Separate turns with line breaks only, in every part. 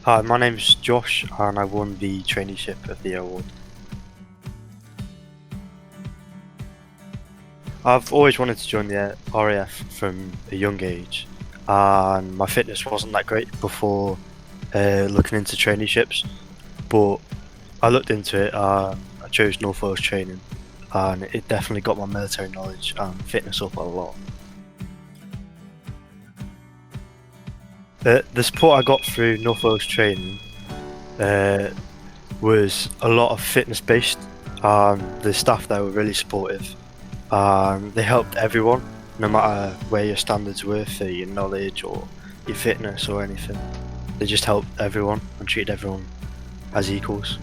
Hi, my name's Josh and I won the Traineeship of the Year award. I've always wanted to join the RAF from a young age, and my fitness wasn't that great before looking into traineeships, but I looked into it and I chose North Wales training, and it definitely got my military knowledge and fitness up a lot. The support I got through North Wales training was a lot of fitness based, and the staff there were really supportive, and they helped everyone, no matter where your standards were for your knowledge or your fitness or anything. They just helped everyone and treated everyone as equals.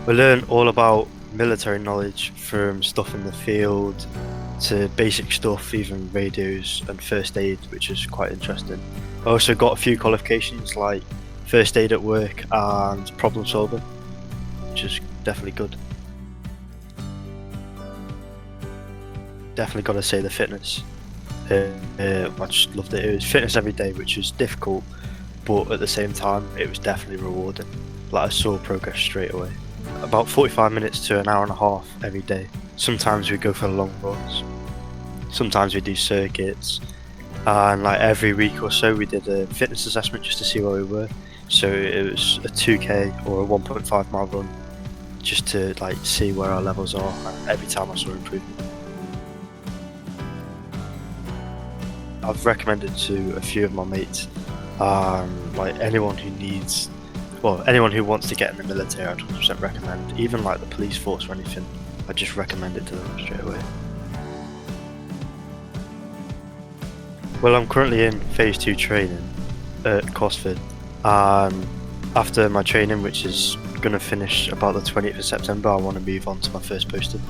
We learned all about military knowledge, from stuff in the field to basic stuff, even radios and first aid, which is quite interesting. I also got a few qualifications like first aid at work and problem solving, which is definitely good. Definitely got to say the fitness. I just loved it. It was fitness every day, which was difficult, but at the same time it was definitely rewarding. Like, I saw progress straight away. About 45 minutes to an hour and a half every day. Sometimes we go for long runs, sometimes we do circuits, and like every week or so we did a fitness assessment just to see where we were. So it was a 2k or a 1.5 mile run, just to like see where our levels are, and every time I saw improvement. I've recommended to a few of my mates, like anyone who needs, well, anyone who wants to get in the military, I'd 100% recommend. Even like the police force or anything, I just recommend it to them straight away. Well, I'm currently in phase 2 training at Cosford, and after my training, which is going to finish about the 20th of September, I want to move on to my first posting.